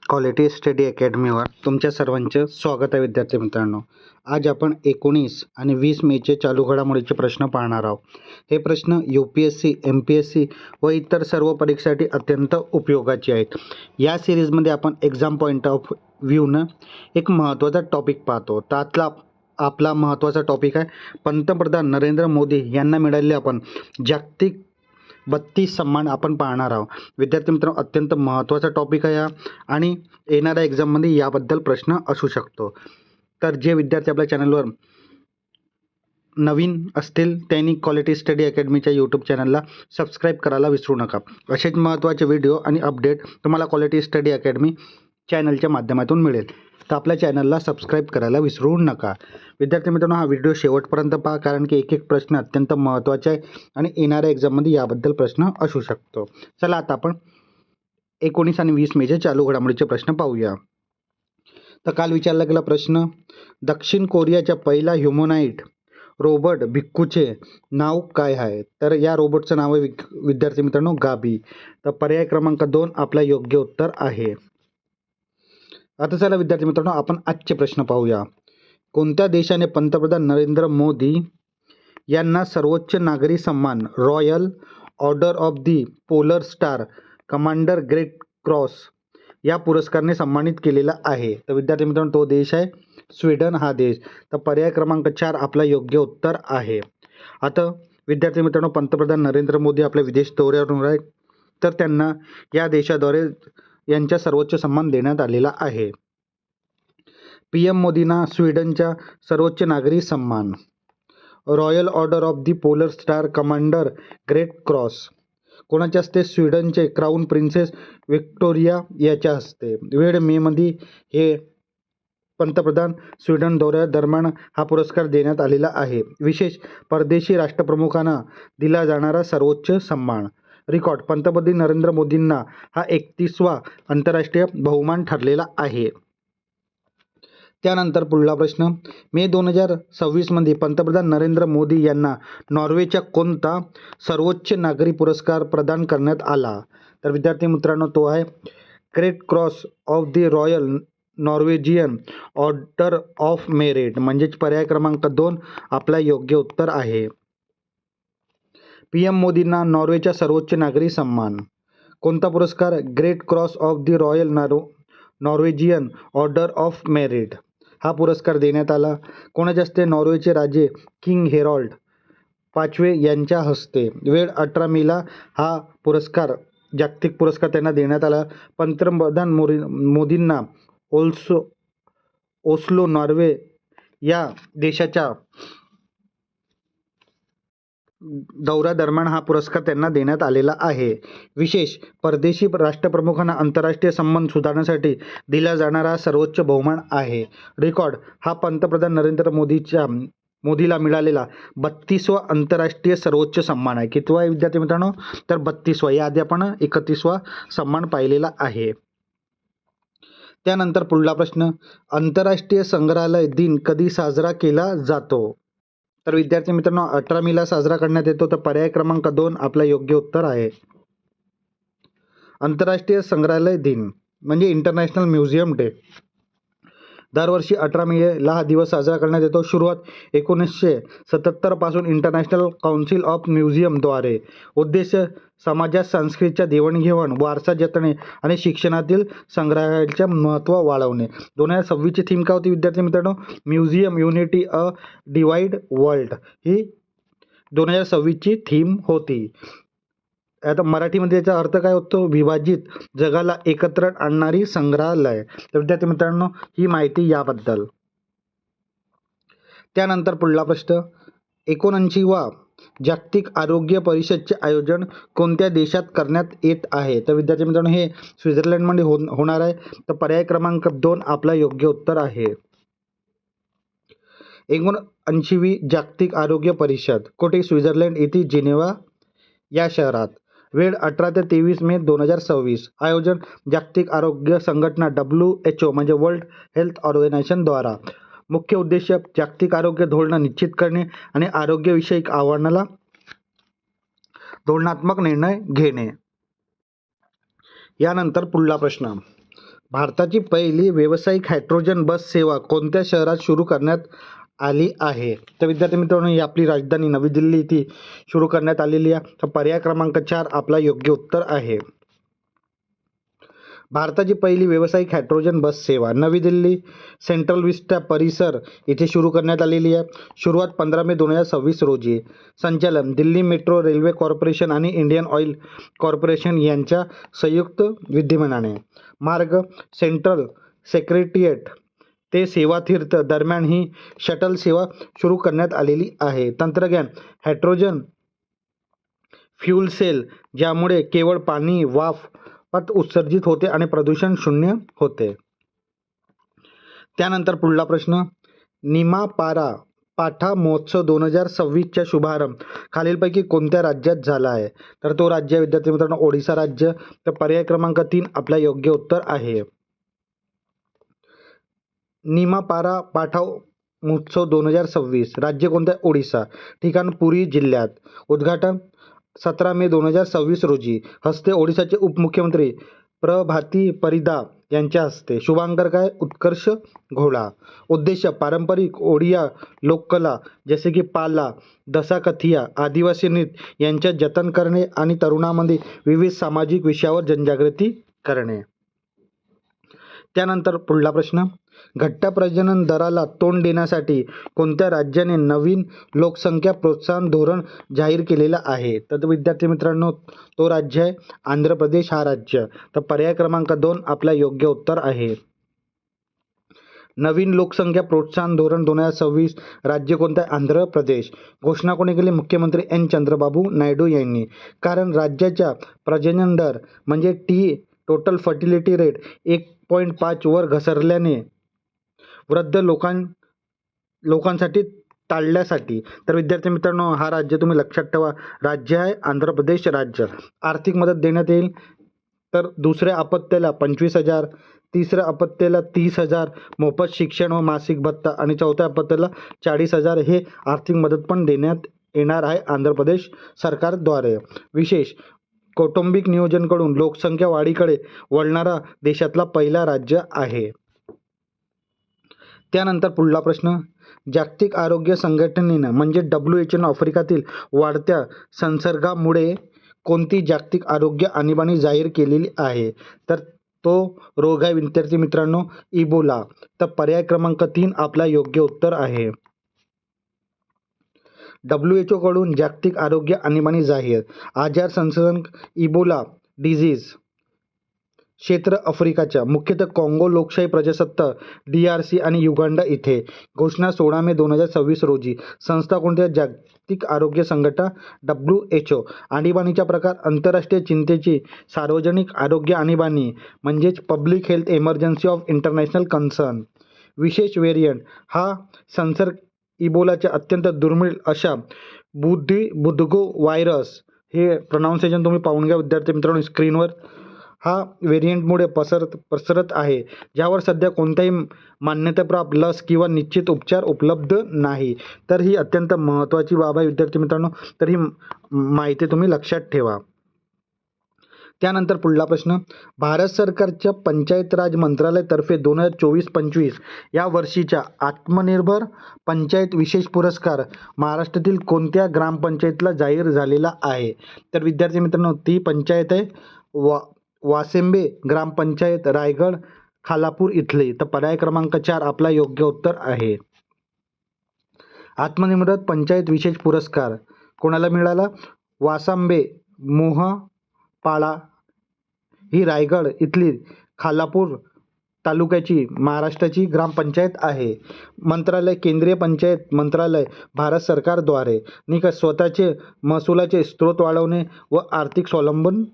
Quality study अकॅडमीवर तुमच्या सर्वांचे स्वागत आहे. विद्यार्थी मित्रांनो, आज आपण 19 आणि 20 मेचे चालू घडामोडीचे प्रश्न पाहणार आहोत. हे प्रश्न UPSC, MPSC व इतर सर्व परीक्षेसाठी अत्यंत उपयोगाचे आहेत. या सिरीजमध्ये आपण एक्झाम पॉईंट ऑफ व्ह्यूनं एक महत्त्वाचा टॉपिक पाहतो. त्यातला आपला महत्त्वाचा टॉपिक आहे पंतप्रधान नरेंद्र मोदी यांना मिळालेले आपण जागतिक 32 सन्मान आपण पाहणार आहोत. विद्यार्थी मित्रांनो, अत्यंत महत्त्वाचा टॉपिक आहे हा आणि येणाऱ्या एक्झाममध्ये याबद्दल प्रश्न असू शकतो. तर जे विद्यार्थी आपल्या चॅनलवर नवीन असतील त्यांनी क्वालिटी स्टडी अकॅडमीच्या यूट्यूब चॅनलला सबस्क्राईब करायला विसरू नका. असेच महत्त्वाचे व्हिडिओ आणि अपडेट तुम्हाला क्वालिटी स्टडी अकॅडमी चॅनलच्या माध्यमातून मिळेल. तर आपल्या चॅनलला सबस्क्राईब करायला विसरू नका. विद्यार्थी मित्रांनो, हा व्हिडिओ शेवटपर्यंत पहा, कारण की एक एक प्रश्न अत्यंत महत्त्वाचा आहे आणि येणाऱ्या एक्झाममध्ये याबद्दल प्रश्न असू शकतो. चला आता आपण 19 आणि 20 मेचे चालू घडामोडीचे प्रश्न पाहूया. तर काल विचारला गेला प्रश्न, दक्षिण कोरियाच्या पहिला ह्युमनॉइड रोबोट भिक्खूचे नाव काय आहे? तर या रोबोटचं नाव आहे विद्यार्थी मित्रांनो गाबी. तर पर्याय क्रमांक 2 आपला योग्य उत्तर आहे. आता चला विद्यार्थी मित्रांनो, आपण आजचे प्रश्न पाहूया. कोणत्या देशाने पंतप्रधान नरेंद्र मोदी यांना सर्वोच्च नागरी सन्मान royal order of the polar star commander great cross या पुरस्काराने सन्मानित केलेला आहे? तर विद्यार्थी मित्रांनो, तो देश आहे स्वीडन हा देश. तर पर्याय क्रमांक 4 आपला योग्य उत्तर आहे. आता विद्यार्थी मित्रांनो, पंतप्रधान नरेंद्र मोदी आपल्या विदेश दौऱ्यावर आहेत, तर त्यांना या देशाद्वारे यांचा सर्वोच्च सन्मान देण्यात आलेला आहे. PM मोदींना स्वीडनच्या सर्वोच्च नागरी सन्मान royal order of the polar star commander great cross कोणाच्या हस्ते? स्वीडनचे क्राऊन प्रिन्सेस व्हिक्टोरिया याच्या हस्ते. वेळ मेमध्ये हे पंतप्रधान स्वीडन दौऱ्यादरम्यान हा पुरस्कार देण्यात आलेला आहे. विशेष परदेशी राष्ट्रप्रमुखांना दिला जाणारा सर्वोच्च सन्मान. रेकॉर्ड पंतप्रधान नरेंद्र मोदींना हा 31वा आंतरराष्ट्रीय बहुमान ठरलेला आहे. त्यानंतर पुढला प्रश्न, मे 2026 मध्ये पंतप्रधान नरेंद्र मोदी यांना नॉर्वेचा कोणता सर्वोच्च नागरी पुरस्कार प्रदान करण्यात आला? तर विद्यार्थी मित्रांनो, तो आहे great cross of the royal Norwegian order of merit, म्हणजेच पर्याय क्रमांक 2 आपला योग्य उत्तर आहे. PM मोदींना नॉर्वेचा सर्वोच्च नागरी सन्मान कोणता पुरस्कार? Great cross of the royal Norwegian order of merit हा पुरस्कार देण्यात आला. कोणाच्या हस्ते? नॉर्वेचे राजे किंग हेरॉल्ड 5वे यांच्या हस्ते. वेळ 18 मेला हा पुरस्कार जागतिक पुरस्कार त्यांना देण्यात आला. पंतप्रधान मोदींना ओस्लो नॉर्वे या देशाच्या दौऱ्यादरम्यान हा पुरस्कार त्यांना देण्यात आलेला आहे. विशेष परदेशी राष्ट्रप्रमुखांना आंतरराष्ट्रीय सन्मान सुधारण्यासाठी दिला जाणारा सर्वोच्च बहुमान आहे. रेकॉर्ड हा पंतप्रधान नरेंद्र मोदीला मिळालेला 32वा आंतरराष्ट्रीय सर्वोच्च सन्मान आहे. कितवा आहे विद्यार्थी मित्रांनो? तर 32वा. याआधी आपण 31वा सन्मान पाहिलेला आहे. त्यानंतर पुढला प्रश्न, आंतरराष्ट्रीय संग्रहालय दिन कधी साजरा केला जातो? तर विद्यार्थी मित्रांनो, 18 मेला साजरा करण्यात येतो. तर पर्याय क्रमांक 2 आपला योग्य उत्तर आहे. आंतरराष्ट्रीय संग्रहालय दिन म्हणजे इंटरनॅशनल म्युझियम डे दरवर्षी 18 मेला हा दिवस साजरा करण्यात येतो. सुरुवात 1977 पासून इंटरनॅशनल काउन्सिल ऑफ म्युझियमद्वारे. उद्देश समाजात संस्कृतीच्या देवाणघेवाण, वारसा जतने आणि शिक्षणातील संग्रहालयाचे महत्त्व वाढवणे. 2026ची थीम काय होती विद्यार्थी मित्रांनो? Museum unity a divide world ही 2026ची थीम होती. आता मराठीमध्ये याचा अर्थ काय होतो? विभाजित जगाला एकत्र आणणारी संग्रहालय. तर विद्यार्थी मित्रांनो, ही माहिती याबद्दल. त्यानंतर पुढला प्रश्न, 79वा जागतिक आरोग्य परिषदचे आयोजन कोणत्या देशात करण्यात येत आहे? तर विद्यार्थी मित्रांनो, हे स्वित्झर्लंडमध्ये होणार आहे. तर पर्याय क्रमांक 2 आपला योग्य उत्तर आहे. 79वी जागतिक आरोग्य परिषद कुठे? स्वित्झर्लंड येथे जिनेव्हा या शहरात. वेळ 18 ते 23 मे 2026. आयोजन जागतिक आरोग्य संघटना WHO म्हणजे वर्ल्ड हेल्थ ऑर्गनायझेशन द्वारा. मुख्य उद्देश जागतिक आरोग्य धोरण निश्चित करणे आणि आरोग्यविषयक आव्हानाला धोरणात्मक निर्णय घेणे. यानंतर पुढला प्रश्न, भारताची पहिली व्यावसायिक हायड्रोजन बस सेवा कोणत्या शहरात सुरू करण्यात आली आहे? तर विद्यार्थी मित्रांनो, ही आपली राजधानी नवी दिल्ली इथे सुरू करण्यात आलेली आहे. तर पर्याय क्रमांक 4 आपला योग्य उत्तर आहे. भारताची पहिली व्यावसायिक हायड्रोजन बस सेवा नवी दिल्ली सेंट्रल विस्टा परिसर येथे सुरू करण्यात आलेली आहे. सुरुवात 15 मे 2026 रोजी. संचालन दिल्ली मेट्रो रेल्वे कॉर्पोरेशन आणि इंडियन ऑइल कॉर्पोरेशन यांच्या संयुक्त विद्यमानाने. मार्ग सेंट्रल सेक्रेटरिएट ते सेवा तीर्थ दरम्यान ही शटल सेवा सुरू करण्यात आलेली आहे. तंत्रज्ञान हायड्रोजन फ्यूल सेल, ज्यामुळे केवळ पाणी वाफ उत्सर्जित होते आणि प्रदूषण शून्य होते. त्यानंतर पुढला प्रश्न, निमापारा पाठा महोत्सव 2026चा शुभारंभ खालीलपैकी कोणत्या राज्यात झाला आहे? तर तो राज्य विद्यार्थी मित्रांनो ओडिशा राज्य. तर पर्याय क्रमांक 3 आपला योग्य उत्तर आहे. निमापारा पाठा महोत्सव 2026 राज्य कोणतं? ओडिशा. ठिकाण पुरी जिल्ह्यात. उद्घाटन 17 मे 2026 रोजी. हस्ते ओडिशाचे उपमुख्यमंत्री प्रभाती परिदा यांच्या हस्ते. शुभांकर काय? उत्कर्ष घोळा. उद्देश पारंपरिक ओडिया लोककला जसे की पाला, दसाकथिया, आदिवासी नृत्य यांचे जतन करणे आणि तरुणांमध्ये विविध सामाजिक विषयावर जनजागृती करणे. त्यानंतर पुढला प्रश्न, घट्ट प्रजनन दराला तोंड देण्यासाठी कोणत्या राज्याने नवीन लोकसंख्या प्रोत्साहन धोरण जाहीर केलेलं आहे? तर विद्यार्थी मित्रांनो तो राज्य आहे आंध्र प्रदेश हा राज्य. तर पर्याय क्रमांक 2 आपला योग्य उत्तर आहे. नवीन लोकसंख्या प्रोत्साहन धोरण 2026 राज्य कोणतं आहे? आंध्र प्रदेश. घोषणा कोणी केली? मुख्यमंत्री एन चंद्रबाबू नायडू यांनी. कारण राज्याच्या प्रजनन दर म्हणजे टोटल फर्टिलिटी रेट 1.5 वर घसरल्याने वृद्ध लोकांसाठी टाळण्यासाठी. तर विद्यार्थी मित्रांनो हा राज्य तुम्ही लक्षात ठेवा, राज्य आहे आंध्र प्रदेश राज्य. आर्थिक मदत देण्यात येईल. तर दुसऱ्या अपत्याला 25,000, तिसऱ्या अपत्याला 30,000 मोफत शिक्षण व मासिक भत्ता आणि चौथ्या अपत्याला 40,000 हे आर्थिक मदत पण देण्यात येणार आहे आंध्र प्रदेश सरकारद्वारे. विशेष कौटुंबिक नियोजनकडून लोकसंख्या वाढीकडे वळणारा देशातला पहिला राज्य आहे. त्यानंतर पुढला प्रश्न, जागतिक आरोग्य संघटनेनं म्हणजे WHO आफ्रिकेतील वाढत्या संसर्गामुळे कोणती जागतिक आरोग्य आणीबाणी जाहीर केलेली आहे? तर तो रोग आहे विद्यार्थी मित्रांनो इबोला. तर पर्याय क्रमांक 3 आपला योग्य उत्तर आहे. WHO कडून जागतिक आरोग्य आणीबाणी जाहीर. आजार संसर्ग इबोला डिझीज क्षेत्र आफ्रिकाच्या मुख्यतः काँगो लोकशाही प्रजासत्ताक DRC आणि युगांडा इथे. घोषणा 16 मे 2026 रोजी. संस्था कोणत्या? जागतिक आरोग्य संघटना WHO. आणीबाणीचा प्रकार आंतरराष्ट्रीय चिंतेची सार्वजनिक आरोग्य आणीबाणी म्हणजेच public health emergency of international concern. विशेष व्हेरियंट हा संसर्ग इबोलाच्या अत्यंत दुर्मिळ अशा बुद्गो व्हायरस, हे प्रोनाऊन्सिएशन तुम्ही पाहून घ्या विद्यार्थी मित्रांनो स्क्रीनवर. हा व्हेरियंटमुळे पसरत आहे, ज्यावर सध्या कोणत्याही मान्यताप्राप्त लस किंवा निश्चित उपचार उपलब्ध नाही. तर ही अत्यंत महत्त्वाची बाब आहे विद्यार्थी मित्रांनो. तर ही माहिती तुम्ही लक्षात ठेवा. त्यानंतर पुढला प्रश्न, भारत सरकारच्या पंचायत राज मंत्रालयातर्फे 2024-25 या वर्षीच्या आत्मनिर्भर पंचायत विशेष पुरस्कार महाराष्ट्रातील कोणत्या ग्रामपंचायतीला जाहीर झालेला आहे? तर विद्यार्थी मित्रांनो ती पंचायत आहे वासेंबे ग्रामपंचायत रायगड खालापूर इथली. तर पर्याय क्रमांक 4 आपला योग्य उत्तर आहे. आत्मनिर्भर पंचायत विशेष पुरस्कार कोणाला मिळाला? वासांबे मोहपाळा ही रायगड इथली खालापूर तालुक्याची महाराष्ट्राची ग्रामपंचायत आहे. मंत्रालय केंद्रीय पंचायत मंत्रालय भारत सरकारद्वारे. निकष स्वतःचे महसुलाचे स्रोत वाढवणे व आर्थिक स्वावलंबन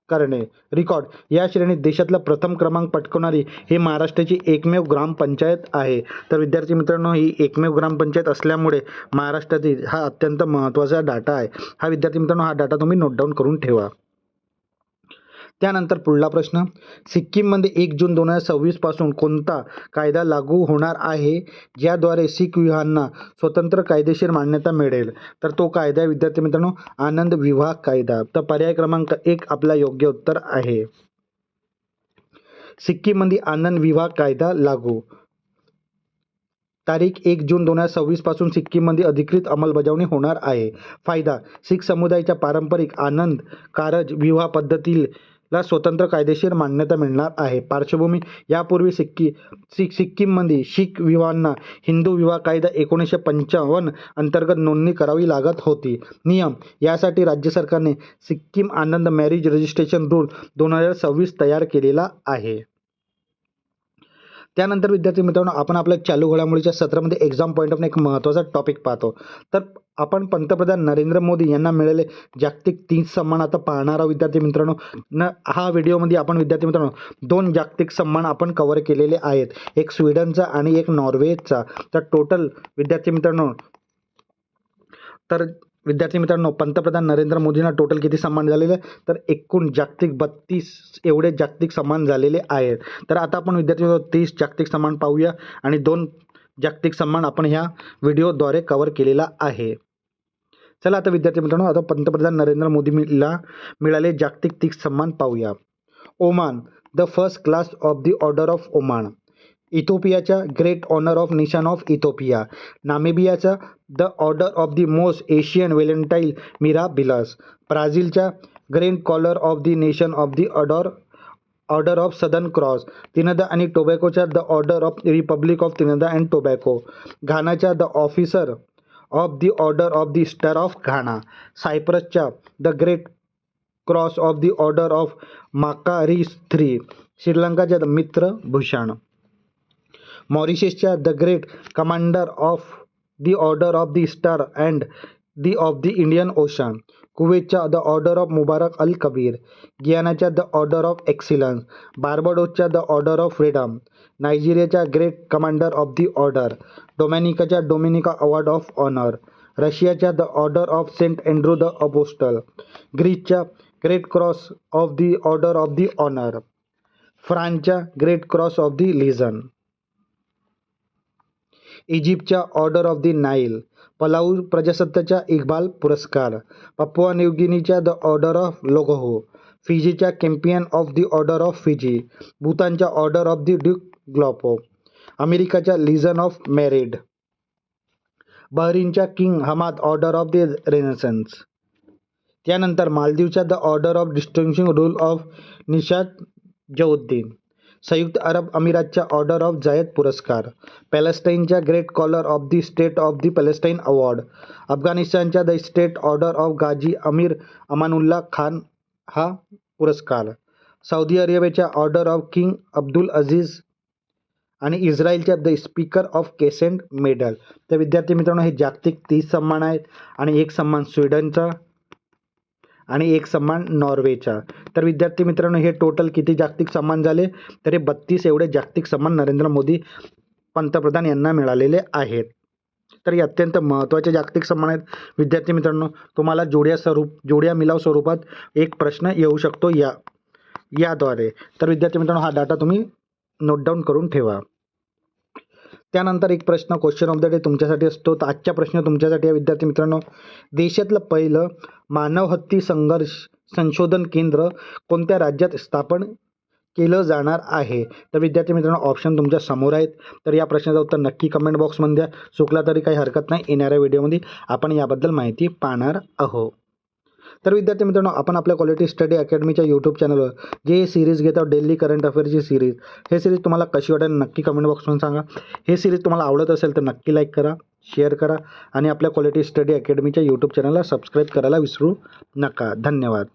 करणे. रेकॉर्ड या श्रेणीत देशातला प्रथम क्रमांक पटकवणारी ही महाराष्ट्राची एकमेव ग्रामपंचायत आहे. तर विद्यार्थी मित्रांनो ही एकमेव ग्रामपंचायत असल्यामुळे महाराष्ट्रातील हा अत्यंत महत्त्वाचा डाटा आहे. हा विद्यार्थी मित्रांनो हा डाटा तुम्ही नोट डाऊन करून ठेवा. त्यानंतर पुढला प्रश्न, सिक्कीममध्ये 1 जून 2026 पासून कोणता कायदा लागू होणार आहे ज्याद्वारे शीख विवाहांना स्वतंत्र कायदेशीर मान्यता मिळेल? तर तो कायदा विद्यार्थी मित्रांनो आनंद विवाह कायदा. तर पर्याय क्रमांक 1 आपला योग्य उत्तर आहे. सिक्कीममध्ये आनंद विवाह कायदा लागू. तारीख 1 जून 2026 पासून सिक्कीममध्ये अधिकृत अंमलबजावणी होणार आहे. फायदा: शीख समुदायाच्या पारंपरिक आनंद कारज विवाह पद्धतीला स्वतंत्र कायदेशीर मान्यता मिळणार आहे. पार्श्वभूमी: यापूर्वी सिक्कीममध्ये शीख विवाहांना हिंदू विवाह कायदा 1955 अंतर्गत नोंदणी करावी लागत होती. नियम: यासाठी राज्य सरकारने सिक्कीम आनंद मॅरेज रजिस्ट्रेशन रूल 2026 तयार केलेला आहे. त्यानंतर विद्यार्थी मित्रांनो, आपण आपल्या चालू घडामोडीच्या सत्रामध्ये एक्झाम पॉईंट ऑफ एक महत्त्वाचा टॉपिक पाहतो. तर आपण पंतप्रधान नरेंद्र मोदी यांना मिळालेले जागतिक 30 सन्मान आता पाहणार आहोत. विद्यार्थी मित्रांनो, हा व्हिडिओमध्ये आपण विद्यार्थी मित्रांनो 2 जागतिक सन्मान आपण कव्हर केलेले आहेत, एक स्वीडनचा आणि एक नॉर्वेचा. तर टोटल विद्यार्थी मित्रांनो पंतप्रधान नरेंद्र मोदींना टोटल किती सन्मान झालेले, तर एकूण जागतिक 32 एवढे जागतिक सन्मान झालेले आहेत. तर आता आपण विद्यार्थी मित्रांनो 30 जागतिक सन्मान पाहूया आणि 2 जागतिक सन्मान आपण ह्या व्हिडिओद्वारे कव्हर केलेला आहे. चला आता विद्यार्थी मित्रांनो, आता पंतप्रधान नरेंद्र मोदींना मिळाले जागतिक 30 सन्मान पाहूया. Oman, the first class of the order of Oman. इथिओपियाच्या great honour of Nishan of Ethiopia. नामिबियाचा the order of the most Asian valentine mirabilis. ब्राझीलच्या grand collar of the nation of the order of southern cross. Trinidad आणि टोबॅगोच्या the order of republic of Trinidad and Tobago. घानाच्या the officer of the order of the star of Ghana. सायप्रसच्या the great cross of the order of Makarios III. श्रीलंकाच्या the Mitra Bhushan. मॉरिशसच्या the great commander of the order of the star and the of the Indian Ocean. कुवेतच्या the order of Mubarak al Kabir. गियानाच्या the order of excellence. बार्बाडोसच्या the order of freedom. नायजेरियाच्या great commander of the order. डोमिनिकाच्या Dominica award of honour. रशियाच्या the order of Saint Andrew the apostle. ग्रीसच्या great cross of the order of the honour. फ्रान्सच्या great cross of the legion. इजिप्तच्या order of the Nile. Palau प्रजासत्ताच्या इक्बाल पुरस्कार. Papua New गिनीच्या the order of Logohu. फिजीच्या champion of the order of Fiji. भूतानच्या order of the Druk Gyalpo. अमेरिकाच्या legion of merit. बहरीनच्या King Hamad order of the renaissance. त्यानंतर मालदीवच्या the order of distinguishing rule of Nishan Izzuddeen. संयुक्त अरब अमिरातच्या order of Zayed पुरस्कार. पॅलेस्टाईनच्या great collar of the state of the Palestine award. अफगाणिस्तानच्या the state order of Ghazi अमीर अमानुल्ला खान हा पुरस्कार. सौदी अरेबियाच्या order of king Abdul Aziz आणि इस्रायलच्या द स्पीकर ऑफ केसेंट मेडल. तर विद्यार्थी मित्रांनो, हे जागतिक 30 सन्मान आहेत आणि एक सन्मान स्वीडनचा आणि एक सन्मान नॉर्वेचा. तर विद्यार्थी मित्रांनो, हे टोटल किती जागतिक सन्मान झाले, तर हे 32 एवढे जागतिक सन्मान नरेंद्र मोदी पंतप्रधान यांना मिळालेले आहेत. तर हे अत्यंत महत्त्वाचे जागतिक सन्मान आहेत. विद्यार्थी मित्रांनो, तुम्हाला जोड्या मिलाव स्वरूपात एक प्रश्न येऊ शकतो याद्वारे. तर विद्यार्थी मित्रांनो, हा डाटा तुम्ही नोट डाऊन करून ठेवा. त्यानंतर एक प्रश्न क्वेश्चन ऑफ द डे तुमच्यासाठी असतो. तर आजचा प्रश्न तुमच्यासाठी आहे विद्यार्थी मित्रांनो, देशातलं पहिलं मानव हत्ती संशोधन केंद्र कोणत्या राज्यात स्थापन केलं जाणार आहे. तर विद्यार्थी मित्रांनो, ऑप्शन तुमच्या समोर आहेत. तर या प्रश्नाचं उत्तर नक्की कमेंट बॉक्समध्ये द्या. चुकला तरी काही हरकत नाही, येणाऱ्या व्हिडिओमध्ये आपण याबद्दल माहिती पाहणार आहोत. तर विद्यार्थी मित्रांनो, आपण आपल्या क्वालिटी स्टडी अकॅडमीच्या यूट्यूब चॅनलवर जे सिरीज घेत आहोत डेली करंट अफेअरची सिरीज, हे सिरीज तुम्हाला कशी वाटेल नक्की कमेंट बॉक्समध्ये सांगा. हे सिरीज तुम्हाला आवडत असेल तर नक्की लाईक करा, शेअर करा आणि आपल्या क्वालिटी स्टडी अकॅडमीच्या यूट्यूब चॅनलला सबस्क्राईब करायला विसरू नका. धन्यवाद.